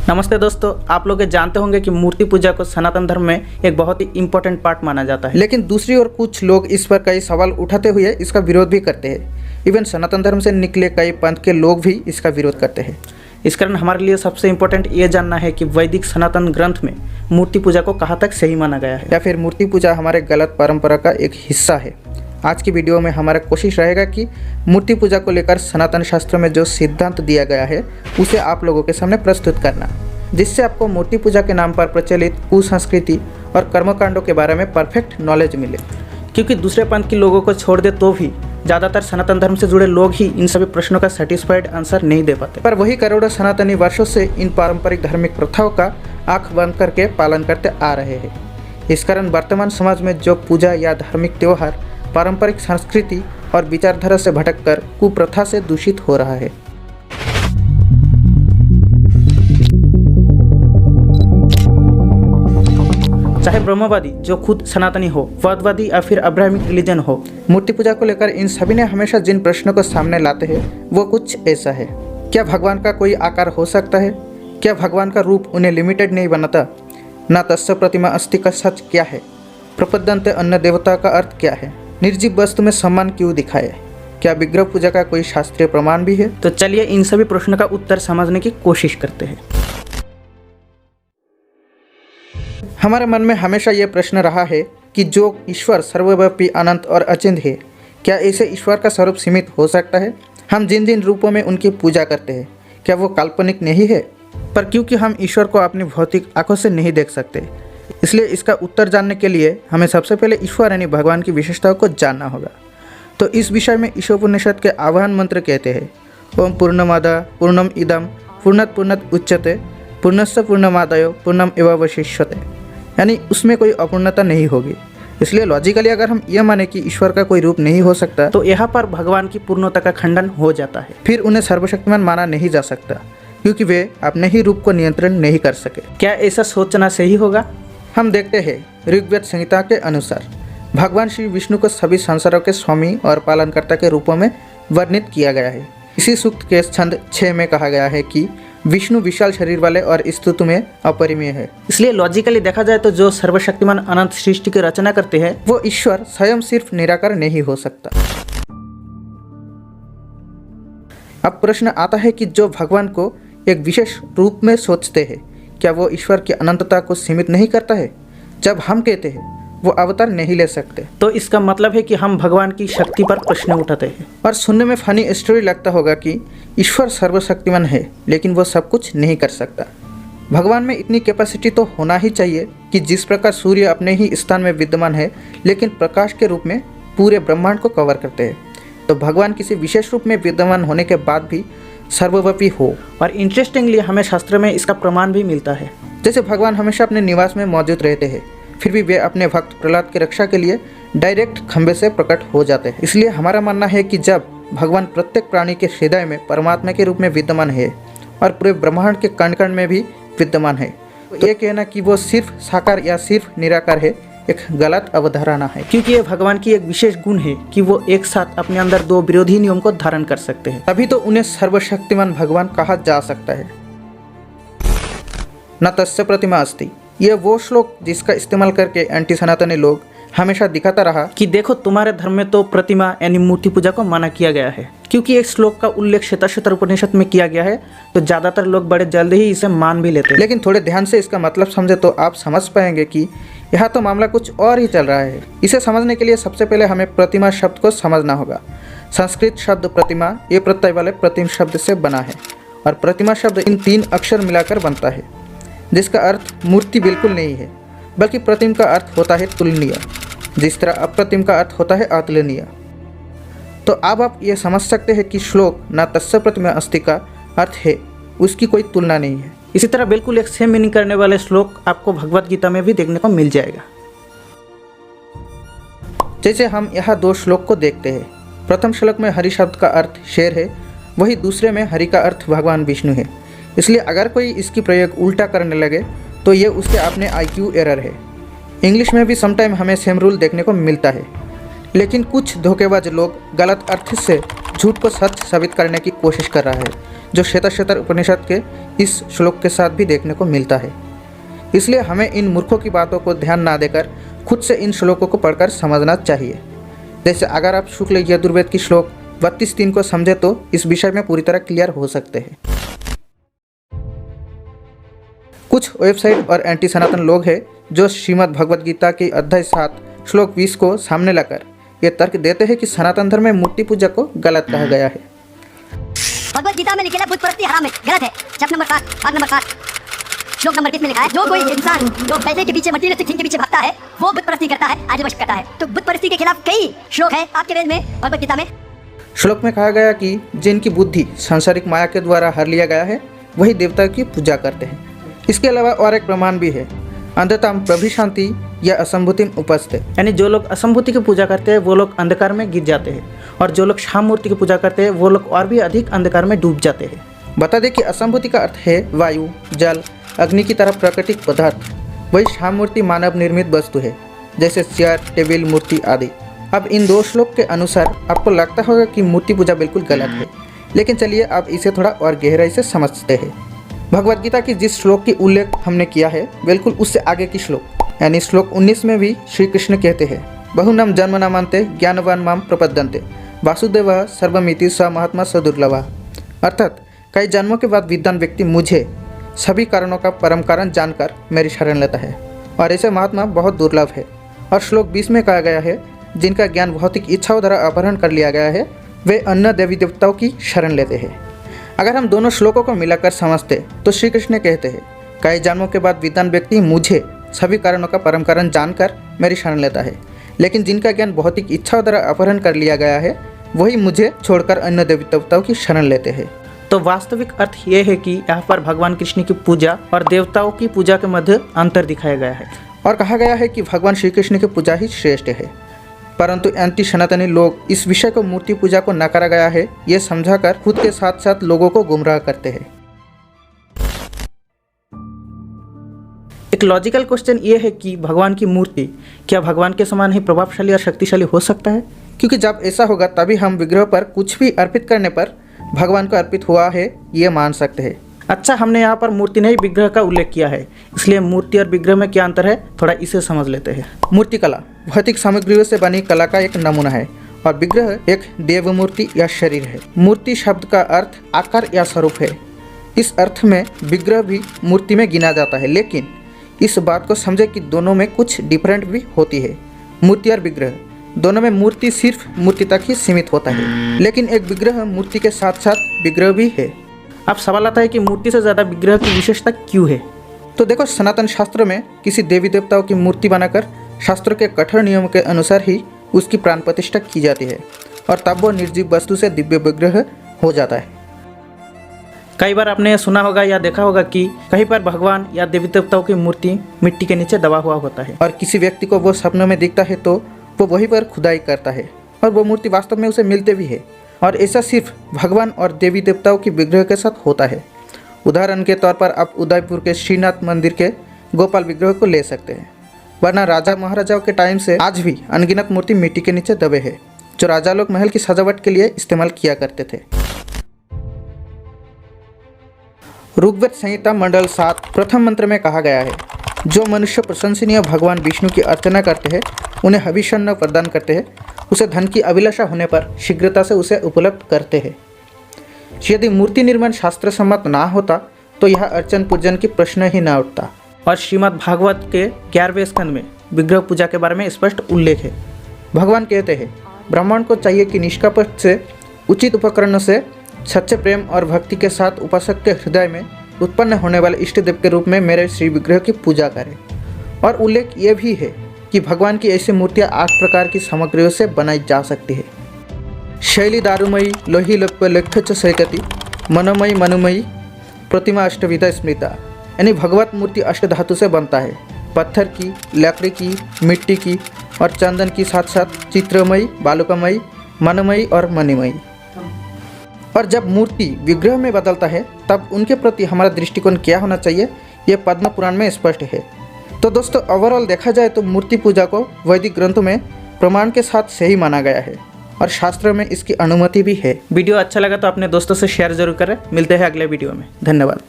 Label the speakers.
Speaker 1: नमस्ते दोस्तों, आप लोग ये जानते होंगे कि मूर्ति पूजा को सनातन धर्म में एक बहुत ही इम्पोर्टेंट पार्ट माना जाता है। लेकिन दूसरी ओर कुछ लोग इस पर कई सवाल उठाते हुए इसका विरोध भी करते हैं। इवन सनातन धर्म से निकले कई पंथ के लोग भी इसका विरोध करते हैं। इस कारण हमारे लिए सबसे इम्पोर्टेंट ये जानना है कि वैदिक सनातन ग्रंथ में मूर्ति पूजा को कहाँ तक सही माना गया है या फिर मूर्ति पूजा हमारे गलत परंपरा का एक हिस्सा है। आज की वीडियो में हमारा कोशिश रहेगा कि मूर्ति पूजा को लेकर सनातन शास्त्र में जो सिद्धांत दिया गया है उसे आप लोगों के सामने प्रस्तुत करना, जिससे आपको मूर्ति पूजा के नाम पर प्रचलित कुसंस्कृति और कर्मकांडों के बारे में परफेक्ट नॉलेज मिले। क्योंकि दूसरे पंथ के लोगों को छोड़ दे तो भी ज़्यादातर सनातन धर्म से जुड़े लोग ही इन सभी प्रश्नों का सेटिस्फाइड आंसर नहीं दे पाते, पर वही करोड़ों सनातनी वर्षों से इन पारंपरिक धार्मिक प्रथाओं का आंख बंद करके पालन करते आ रहे हैं। इस कारण वर्तमान समाज में जो पूजा या धार्मिक त्यौहार पारंपरिक संस्कृति और विचारधारा से भटककर कुप्रथा से दूषित हो रहा है। चाहे ब्रह्मवादी जो खुद सनातनी हो, वादवादी या फिर अब्राह्मिक रिलीजन हो, मूर्ति पूजा को लेकर इन सभी ने हमेशा जिन प्रश्नों को सामने लाते हैं वो कुछ ऐसा है। क्या भगवान का कोई आकार हो सकता है? क्या भगवान का रूप उन्हें लिमिटेड नहीं बनाता? ना तस्य प्रतिमा अस्ति का सच क्या है? प्रपद्यन्ते अन्य देवता का अर्थ क्या है? निर्जीव वस्तु में सम्मान क्यों दिखाए? क्या विग्रह पूजा का कोई शास्त्रीय प्रमाण भी है? तो चलिए इन सभी प्रश्नों का उत्तर समझने की कोशिश करते हैं। हमारे मन में हमेशा ये प्रश्न रहा है कि जो ईश्वर सर्वव्यापी अनंत और अचिंत्य है, क्या ऐसे ईश्वर का स्वरूप सीमित हो सकता है? हम जिन जिन रूपों में उनकी पूजा करते हैं, क्या वो काल्पनिक नहीं है? पर क्योंकि हम ईश्वर को अपनी भौतिक आंखों से नहीं देख सकते, इसलिए इसका उत्तर जानने के लिए हमें सबसे पहले ईश्वर यानी भगवान की विशेषताओं को जानना होगा। तो इस विषय में ईशोपनिषद के आह्वान मंत्र कहते हैं, ओम पूर्णमादा पूर्णम इदम पूर्णत पूर्णत उच्यते पूर्णस्य पूर्णमादाय पूर्णम एवावशिष्यते, यानी उसमें कोई अपूर्णता नहीं होगी। इसलिए लॉजिकली अगर हम यह माने कि ईश्वर का कोई रूप नहीं हो सकता तो यहाँ पर भगवान की पूर्णता का खंडन हो जाता है। फिर उन्हें सर्वशक्तिमान माना नहीं जा सकता क्योंकि वे अपने ही रूप को नियंत्रण नहीं कर सके। क्या ऐसा सोचना सही होगा? हम देखते हैं ऋग्वेद संहिता के अनुसार भगवान श्री विष्णु को सभी संसारों के स्वामी और पालनकर्ता के रूपों में वर्णित किया गया है। इसी सूक्त के छंद 6 में कहा गया है कि विष्णु विशाल शरीर वाले और स्तुति में अपरिमेय है। इसलिए लॉजिकली देखा जाए तो जो सर्वशक्तिमान अनंत सृष्टि की रचना करते हैं वो ईश्वर स्वयं सिर्फ निराकार नहीं हो सकता। अब प्रश्न आता है कि जो भगवान को एक विशेष रूप में सोचते हैं, क्या वो ईश्वर की अनंतता को सीमित नहीं करता है? जब हम कहते हैं वो अवतार नहीं ले सकते तो इसका मतलब है कि हम भगवान की शक्ति पर प्रश्न उठाते हैं। और सुनने में फनी स्टोरी लगता होगा कि ईश्वर सर्वशक्तिमान है लेकिन वो सब कुछ नहीं कर सकता। भगवान में इतनी कैपेसिटी तो होना ही चाहिए कि जिस प्रकार सूर्य अपने ही स्थान में विद्यमान है लेकिन प्रकाश के रूप में पूरे ब्रह्मांड को कवर करते हैं, तो भगवान किसी विशेष रूप में विद्यमान होने के बाद भी सर्वव्यापी हो। और इंटरेस्टिंगली हमें शास्त्र में इसका प्रमाण भी मिलता है। जैसे भगवान हमेशा अपने निवास में मौजूद रहते हैं, फिर भी वे अपने भक्त प्रहलाद की रक्षा के लिए डायरेक्ट खंभे से प्रकट हो जाते हैं। इसलिए हमारा मानना है कि जब भगवान प्रत्येक प्राणी के हृदय में परमात्मा के रूप में विद्यमान है और पूरे ब्रह्मांड के कण कण में भी विद्यमान है, तो ये कहना कि वो सिर्फ साकार या सिर्फ निराकार है एक गलत अवधारणा है। क्योंकि ये भगवान की एक विशेष गुण है कि वो एक साथ अपने अंदर दो विरोधी नियम को धारण कर सकते हैं, तभी तो उन्हें सर्वशक्तिमान भगवान कहा जा सकता है। न तस्य प्रतिमा अस्ति, यह वो श्लोक जिसका इस्तेमाल करके एंटी सनातनी लोग हमेशा दिखाता रहा कि देखो तुम्हारे धर्म में तो प्रतिमा यानी मूर्ति पूजा को मना किया गया है। क्योंकि एक श्लोक का उल्लेख श्वेताश्वतर उपनिषद में किया गया है तो ज़्यादातर लोग बड़े जल्द ही इसे मान भी लेते हैं। लेकिन थोड़े ध्यान से इसका मतलब समझे तो आप समझ पाएंगे कि यहाँ तो मामला कुछ और ही चल रहा है। इसे समझने के लिए सबसे पहले हमें प्रतिमा शब्द को समझना होगा। संस्कृत शब्द प्रतिमा ये प्रत्यय वाले प्रतिम शब्द से बना है और प्रतिमा शब्द इन 3 अक्षर मिलाकर बनता है, जिसका अर्थ मूर्ति बिल्कुल नहीं है, बल्कि प्रतिम का अर्थ होता है तुलनीय, जिस तरह अप्रतिम का अर्थ होता है अतुलनीय। तो अब आप ये समझ सकते हैं कि श्लोक न तस्य प्रतिमा अस्ति का अर्थ है उसकी कोई तुलना नहीं है। इसी तरह बिल्कुल एक सेम मीनिंग करने वाले श्लोक आपको भगवत गीता में भी देखने को मिल जाएगा। जैसे हम यहाँ 2 श्लोक को देखते हैं। प्रथम श्लोक में हरि शब्द का अर्थ शेर है, वही दूसरे में हरि का अर्थ भगवान विष्णु है। इसलिए अगर कोई इसकी प्रयोग उल्टा करने लगे तो ये उसके अपने IQ एरर है। इंग्लिश में भी समटाइम हमें सेम रूल देखने को मिलता है, लेकिन कुछ धोखेबाज लोग गलत अर्थ से झूठ को सच साबित करने की कोशिश कर रहा है। जो श्वेताश्वतर उपनिषद के इस श्लोक के साथ भी देखने को मिलता है। इसलिए हमें इन मूर्खों की बातों को ध्यान ना देकर खुद से इन श्लोकों को पढ़कर समझना चाहिए। जैसे अगर आप शुक्ल यजुर्वेद की श्लोक 32:3 को समझे तो इस विषय में पूरी तरह क्लियर हो सकते हैं। कुछ वेबसाइट और एंटी सनातन लोग हैं जो श्रीमद् भगवद गीता के अध्याय 7 श्लोक 20 को सामने लाकर ये तर्क देते हैं कि सनातन धर्म में मूर्ति पूजा को गलत कहा गया है।
Speaker 2: भगवद गीता में लिखा है बुत परस्ती हराम है, गलत है। चैप्टर नंबर 7 भाग नंबर 7 श्लोक नंबर 20 में लिखा है जो कोई इंसान जो पैसे के पीछे मटीरियलिस्टिक थिंग के पीछे भागता है वो बुत परस्ती करता है, आजीवन करता है। तो बुत परस्ती के खिलाफ कई श्लोक है आपके वेद में, भगवद गीता में।
Speaker 1: श्लोक में कहा गया कि जिनकी बुद्धि सांसारिक माया के द्वारा हर लिया गया है वही देवता की पूजा करते हैं। इसके अलावा और एक प्रमाण भी है, अंधताम प्रभिशांति या असंभूतिम उपस्थित, यानी जो लोग असंभूति की पूजा करते हैं वो लोग अंधकार में गिर जाते हैं और जो लोग शाम मूर्ति की पूजा करते हैं वो लोग और भी अधिक अंधकार में डूब जाते हैं। बता दें कि असंभूति का अर्थ है वायु, जल, अग्नि की तरह प्राकृतिक पदार्थ। वही शाम मूर्ति मानव निर्मित वस्तु है, जैसे चेयर, टेबल, मूर्ति आदि। अब इन दो श्लोक के अनुसार आपको लगता होगा कि मूर्ति पूजा बिल्कुल गलत है, लेकिन चलिए अब इसे थोड़ा और गहराई से समझते हैं। भगवद गीता की जिस श्लोक की उल्लेख हमने किया है बिल्कुल उससे आगे की श्लोक, यानी श्लोक 19 में भी श्री कृष्ण कहते हैं बहुनम जन्मनामन्ते ज्ञानवान माम प्रपद्यन्ते वासुदेव सर्वमिति स महात्मा स दुर्लभः। अर्थात कई जन्मों के बाद विद्वान व्यक्ति मुझे सभी कारणों का परम कारण जानकर मेरी शरण लेता है और ऐसे महात्मा बहुत दुर्लभ है। और श्लोक 20 में कहा गया है जिनका ज्ञान भौतिक इच्छाओं द्वारा अपहरण कर लिया गया है वे अन्य देवी देवताओं की शरण लेते हैं। अगर हम दोनों श्लोकों को मिलाकर समझते तो श्री कृष्ण कहते हैं कई जन्मों के बाद विद्वान व्यक्ति मुझे सभी कारणों का परम कारण जानकर मेरी शरण लेता है, लेकिन जिनका ज्ञान भौतिक इच्छाओं द्वारा अपहरण कर लिया गया है वही मुझे छोड़कर अन्य देवी देवताओं की शरण लेते हैं। तो वास्तविक अर्थ ये है कि यहाँ पर भगवान कृष्ण की पूजा और देवताओं की पूजा के मध्य अंतर दिखाया गया है और कहा गया है कि भगवान श्री कृष्ण की पूजा ही श्रेष्ठ है। परंतु एंटी सनातनी लोग इस विषय को मूर्ति पूजा को नकारा गया है ये समझाकर खुद के साथ साथ लोगों को गुमराह करते हैं। एक लॉजिकल क्वेश्चन ये है कि भगवान की मूर्ति क्या भगवान के समान ही प्रभावशाली और शक्तिशाली हो सकता है? क्योंकि जब ऐसा होगा तभी हम विग्रह पर कुछ भी अर्पित करने पर भगवान को अर्पित हुआ है ये मान सकते हैं। अच्छा, हमने यहाँ पर मूर्ति नहीं विग्रह का उल्लेख किया है, इसलिए मूर्ति और विग्रह में क्या अंतर है थोड़ा इसे समझ लेते हैं। मूर्ति कला भौतिक सामग्रियों से बनी कला का एक नमूना है और विग्रह एक देव मूर्ति या शरीर है। मूर्ति शब्द का अर्थ आकार या स्वरूप है। इस अर्थ में विग्रह भी मूर्ति में गिना जाता है, लेकिन इस बात को समझे कि दोनों में कुछ डिफरेंट भी होती है। मूर्ति और विग्रह दोनों में मूर्ति सिर्फ मूर्ति तक ही सीमित होता है, लेकिन एक विग्रह मूर्ति के साथ साथ विग्रह भी है। अब सवाल आता है कि मूर्ति से ज़्यादा विग्रह की विशेषता क्यों है? तो देखो, सनातन शास्त्र में किसी देवी देवताओं की मूर्ति बनाकर शास्त्र के कठोर नियमों के अनुसार ही उसकी प्राण प्रतिष्ठा की जाती है और तब वो निर्जीव वस्तु से दिव्य विग्रह हो जाता है। कई बार आपने सुना होगा या देखा होगा कि कहीं पर भगवान या देवी देवताओं की मूर्ति मिट्टी के नीचे दबा हुआ होता है और किसी व्यक्ति को वो सपनों में दिखता है तो वो वहीं पर खुदाई करता है और वो मूर्ति वास्तव में उसे मिलते भी है। और ऐसा सिर्फ भगवान और देवी देवताओं की विग्रह के साथ होता है। उदाहरण के तौर पर आप उदयपुर के श्रीनाथ मंदिर के गोपाल विग्रह को ले सकते हैं, वरना राजा महाराजाओं के टाइम से आज भी अनगिनत मूर्ति मिट्टी के नीचे दबे हैं जो राजा लोग महल की सजावट के लिए इस्तेमाल किया करते थे। ऋग्वेद संहिता मंडल 7 प्रथम मंत्र में कहा गया है जो मनुष्य प्रशंसनीय भगवान विष्णु की अर्चना करते हैं, उन्हें हविष्यन्न प्रदान करते हैं, उसे धन की अभिलाषा होने पर शीघ्रता से उसे उपलब्ध करते हैं। यदि मूर्ति निर्माण शास्त्र सम्मत ना होता तो यह अर्चन पूजन की प्रश्न ही ना उठता। और श्रीमद् भागवत के 11वें स्कंद में विग्रह पूजा के बारे में स्पष्ट उल्लेख है। भगवान कहते हैं ब्राह्मण को चाहिए कि निष्कपट से उचित उपकरणों से सच्चे प्रेम और भक्ति के साथ उपासक के हृदय में उत्पन्न होने वाले इष्ट देव के रूप में मेरे श्री विग्रह की पूजा करें। और उल्लेख ये भी है कि भगवान की ऐसी मूर्तियाँ 8 प्रकार की सामग्रियों से बनाई जा सकती है। शैली दारुमयी लोही लोप्य लेख्य च सैकति मनोमयी मनुमयी प्रतिमा अष्टविधा स्मृता, यानी भगवत मूर्ति अष्ट धातु से बनता है, पत्थर की, लकड़ी की, मिट्टी की और चंदन की, साथ साथ चित्रमयी, बालुकामयी, मनोमयी और मणिमयी। और जब मूर्ति विग्रह में बदलता है तब उनके प्रति हमारा दृष्टिकोण क्या होना चाहिए ये पद्म पुराण में स्पष्ट है। तो दोस्तों, ओवरऑल देखा जाए तो मूर्ति पूजा को वैदिक ग्रंथों में प्रमाण के साथ सही माना गया है। और शास्त्रों में इसकी अनुमति भी है। वीडियो अच्छा लगा तो अपने दोस्तों से शेयर जरूर करें। मिलते हैं अगले वीडियो में। धन्यवाद।